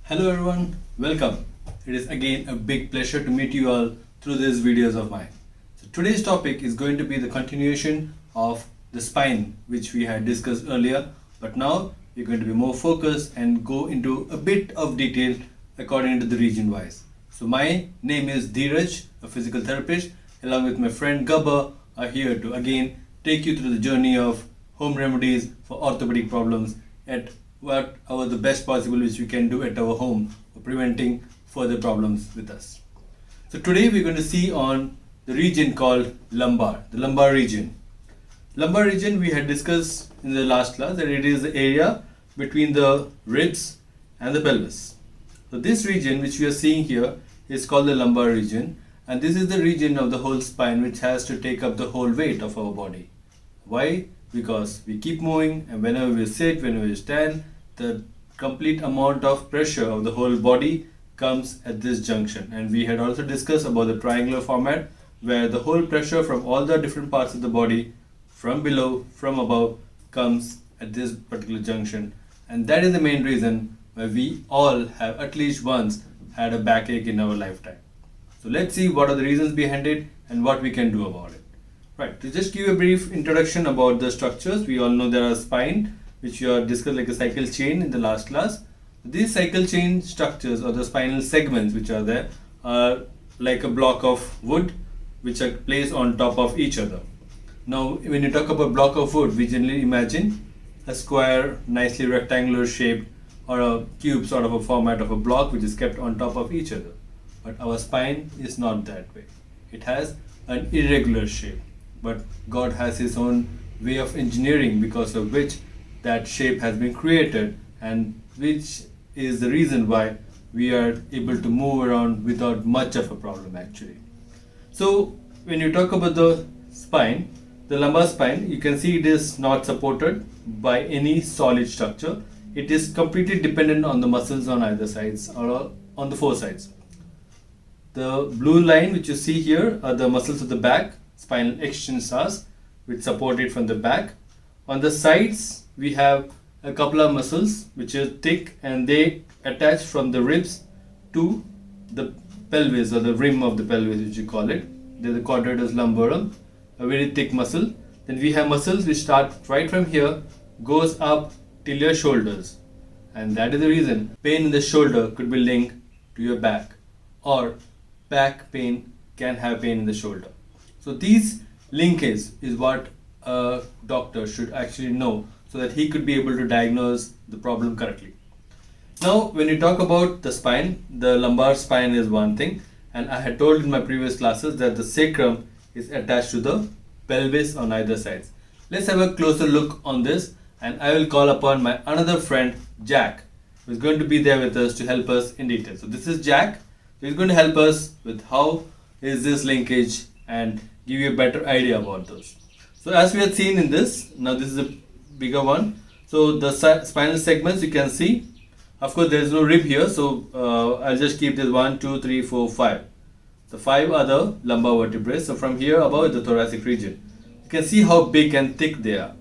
Hello everyone, welcome. It is again a big pleasure to meet you all through these videos of mine. So today's topic is going to be the continuation of the spine which we had discussed earlier, but now we're going to be more focused and go into a bit of detail according to the region wise. So my name is Dheeraj, a physical therapist, along with my friend Gabba are here to again take you through the journey of home remedies for orthopedic problems at whatever the best possible which we can do at our home for preventing further problems with us. So today we're going to see on the region called lumbar, the lumbar region. Lumbar region we had discussed in the last class that it is the area between the ribs and the pelvis. So this region which we are seeing here is called the lumbar region, and this is the region of the whole spine which has to take up the whole weight of our body. Why? Because we keep moving, and whenever we sit, whenever we stand, the complete amount of pressure of the whole body comes at this junction. And we had also discussed about the triangular format where the whole pressure from all the different parts of the body, from below, from above, comes at this particular junction. And that is the main reason why we all have at least once had a backache in our lifetime. So let's see what are the reasons behind it and what we can do about it. Right, to just give a brief introduction about the structures, we all know there are spine, which we have discussed like a cycle chain in the last class. These cycle chain structures or the spinal segments which are there are like a block of wood which are placed on top of each other. Now, when you talk about block of wood, we generally imagine a square, nicely rectangular shape or a cube sort of a format of a block which is kept on top of each other. But our spine is not that way. It has an irregular shape. But God has His own way of engineering because of which that shape has been created, and which is the reason why we are able to move around without much of a problem actually. So when you talk about the spine, the lumbar spine, you can see it is not supported by any solid structure. It is completely dependent on the muscles on either sides or on the four sides. The blue line which you see here are the muscles of the back, spinal extensors, which support it from the back. On the sides we have a couple of muscles which are thick, and they attach from the ribs to the pelvis or the rim of the pelvis which you call it. They're the quadratus lumborum, a very thick muscle. Then we have muscles which start right from here, goes up till your shoulders, and that is the reason pain in the shoulder could be linked to your back, or back pain can have pain in the shoulder. So these linkages is what a doctor should actually know so that he could be able to diagnose the problem correctly. Now when you talk about the spine, the lumbar spine is one thing, and I had told in my previous classes that the sacrum is attached to the pelvis on either sides. Let's have a closer look on this, and I will call upon my another friend Jack, who is going to be there with us to help us in detail. So this is Jack. He's going to help us with how is this linkage and give you a better idea about those. So as we had seen in this, now this is a bigger one. So the spinal segments you can see, of course there is no rib here, so I'll just keep this 1, 2, 3, 4, 5. The 5 are the lumbar vertebrae. So from here above the thoracic region, you can see how big and thick they are.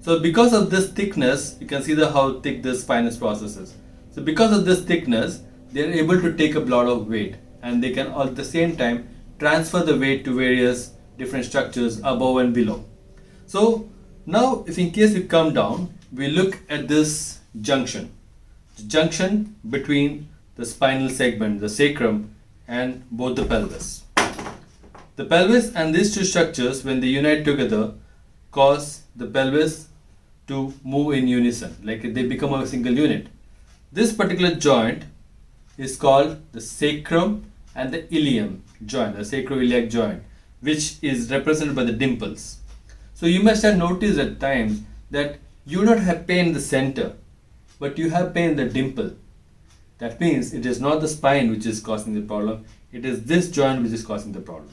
So because of this thickness, you can see how thick the spinous process is. So because of this thickness, they are able to take up a lot of weight, and they can at the same time transfer the weight to various different structures above and below. So now if in case we come down, we look at this junction, the junction between the spinal segment, the sacrum, and both the pelvis. The pelvis and these two structures, when they unite together, cause the pelvis to move in unison, like they become a single unit. This particular joint is called the sacrum and the ilium joint, the sacroiliac joint, which is represented by the dimples. So you must have noticed at times that you don't have pain in the center, but you have pain in the dimple. That means it is not the spine which is causing the problem, it is this joint which is causing the problem.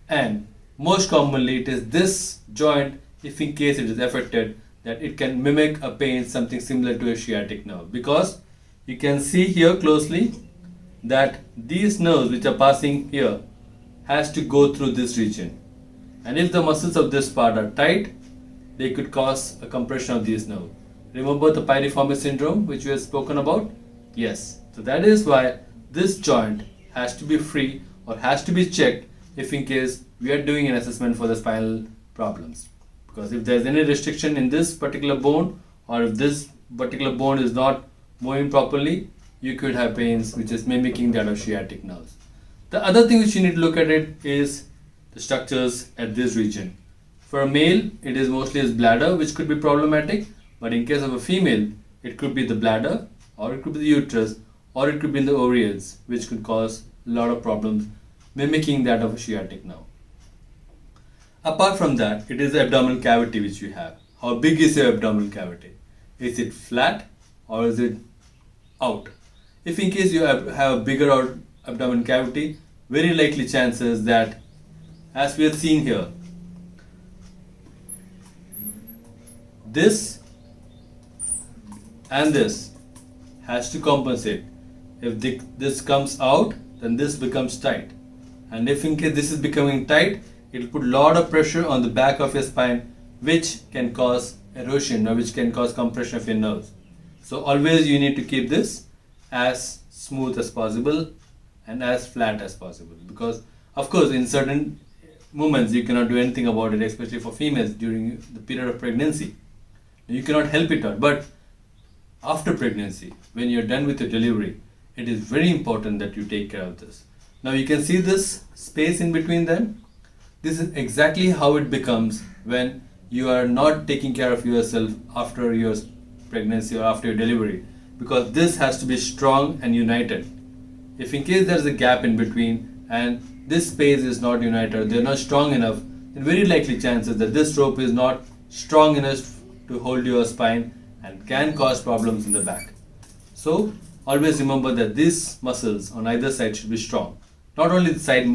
And most commonly it is this joint, if in case it is affected, that it can mimic a pain something similar to a sciatic nerve, because you can see here closely that these nerves which are passing here has to go through this region, and if the muscles of this part are tight, they could cause a compression of these nerves. Remember the piriformis syndrome which we have spoken about? Yes, So that is why this joint has to be free or has to be checked if in case we are doing an assessment for the spinal problems. Because if there is any restriction in this particular bone, or if this particular bone is not moving properly, you could have pains which is mimicking that of sciatic nerves. The other thing which you need to look at it is the structures at this region. For a male, it is mostly his bladder which could be problematic, but in case of a female, it could be the bladder, or it could be the uterus, or it could be in the ovaries, which could cause a lot of problems mimicking that of a sciatic nerve. Apart from that, it is the abdominal cavity which you have. How big is your abdominal cavity? Is it flat or is it out? If in case you have a bigger abdominal cavity, very likely chances that, as we have seen here, this and this has to compensate. If this comes out, then this becomes tight. And if in case this is becoming tight, it will put a lot of pressure on the back of your spine, which can cause erosion or which can cause compression of your nerves. So always you need to keep this as smooth as possible and as flat as possible, because of course in certain moments you cannot do anything about it, especially for females during the period of pregnancy. You cannot help it out, but after pregnancy, when you're done with your delivery, it is very important that you take care of this. Now you can see this space in between them. This is exactly how it becomes when you are not taking care of yourself after your pregnancy or after your delivery, because this has to be strong and united. If in case there is a gap in between and this space is not united, they're not strong enough, then very likely chances that this rope is not strong enough to hold your spine and can cause problems in the back. So always remember that these muscles on either side should be strong. Not only the side,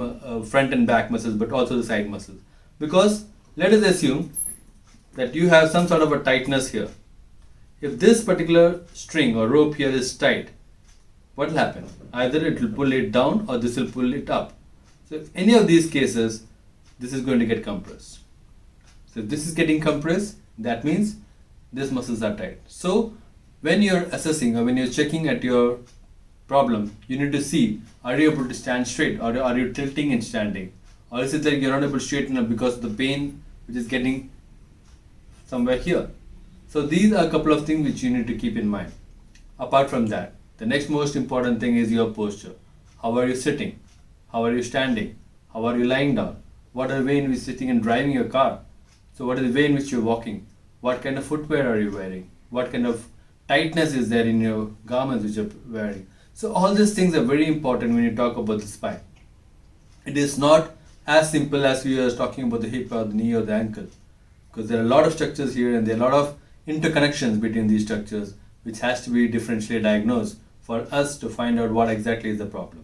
front and back muscles, but also the side muscles. Because let us assume that you have some sort of a tightness here. If this particular string or rope here is tight, what will happen? Either it will pull it down or this will pull it up. So if any of these cases, this is going to get compressed. So if this is getting compressed, that means these muscles are tight. So when you're assessing or when you're checking at your problem, you need to see, are you able to stand straight, or are you tilting and standing, or is it like you're not able to straighten up because of the pain which is getting somewhere here. So these are a couple of things which you need to keep in mind. Apart from that, the next most important thing is your posture. How are you sitting? How are you standing? How are you lying down? What are the way in which you're sitting and driving your car? So what is the way in which you're walking? What kind of footwear are you wearing? What kind of tightness is there in your garments which you're wearing? So all these things are very important when you talk about the spine. It is not as simple as we are talking about the hip or the knee or the ankle, because there are a lot of structures here and there are a lot of interconnections between these structures which has to be differentially diagnosed for us to find out what exactly is the problem.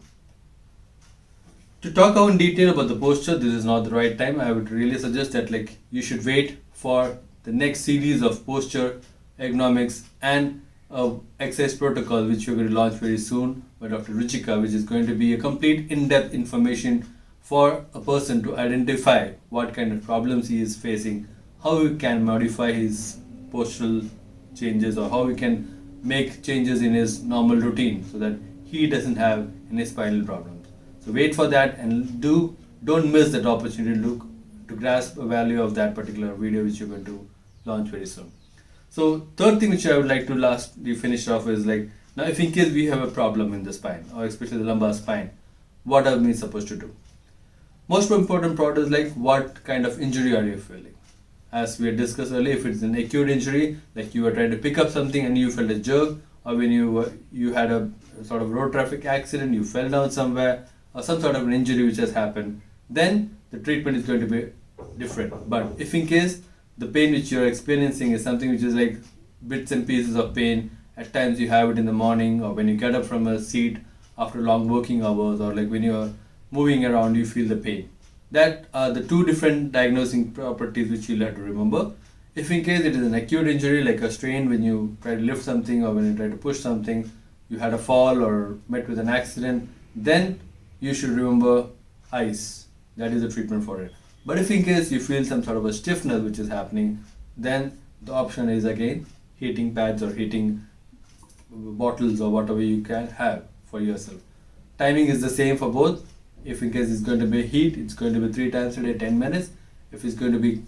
To talk out in detail about the posture, this is not the right time. I would really suggest that you should wait for the next series of posture, ergonomics and exercise protocol which we're going to launch very soon by Dr. Ruchika, which is going to be a complete in-depth information for a person to identify what kind of problems he is facing, how he can modify his postural changes, or how he can make changes in his normal routine so that he doesn't have any spinal problems. So wait for that and don't miss that opportunity to grasp a value of that particular video which you're going to launch very soon. So third thing which I would like to lastly finish off is now if in case we have a problem in the spine, or especially the lumbar spine, what are we supposed to do? Most important part is what kind of injury are you feeling? As we had discussed earlier, if it's an acute injury, like you were trying to pick up something and you felt a jerk, or when you had a sort of road traffic accident, you fell down somewhere, or some sort of an injury which has happened, then the treatment is going to be different. But if in case the pain which you're experiencing is something which is like bits and pieces of pain, at times you have it in the morning, or when you get up from a seat after long working hours, or when you're moving around you feel the pain. That are the two different diagnosing properties which you'll have to remember. If in case it is an acute injury like a strain when you try to lift something or when you try to push something, you had a fall or met with an accident, then you should remember ice. That is the treatment for it. But if in case you feel some sort of a stiffness which is happening, then the option is again heating pads or heating bottles or whatever you can have for yourself. Timing is the same for both. If in case it's going to be heat, it's going to be 3 times a day, 10 minutes. If it's going to be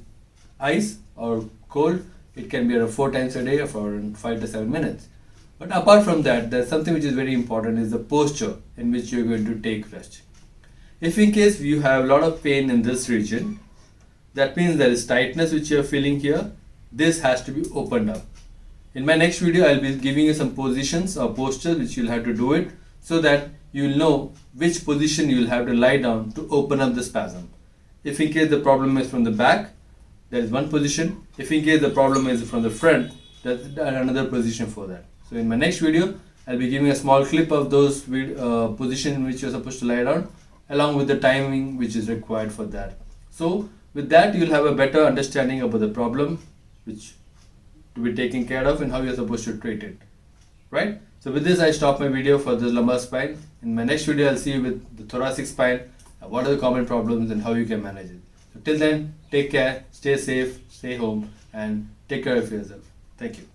ice or cold, it can be around 4 times a day for around 5 to 7 minutes. But apart from that, there's something which is very important, is the posture in which you're going to take rest. If in case you have a lot of pain in this region, that means there is tightness which you're feeling here. This has to be opened up. In my next video, I'll be giving you some positions or postures which you'll have to do it, so that you'll know which position you'll have to lie down to open up the spasm. If in case the problem is from the back, there is one position. If in case the problem is from the front, there's another position for that. So in my next video, I'll be giving a small clip of those positions in which you're supposed to lie down, along with the timing which is required for that. So with that, you'll have a better understanding about the problem which to be taken care of and how you're supposed to treat it. Right? So with this, I stop my video for the lumbar spine. In my next video, I'll see you with the thoracic spine, what are the common problems and how you can manage it. So till then, take care, stay safe, stay home, and take care of yourself. Thank you.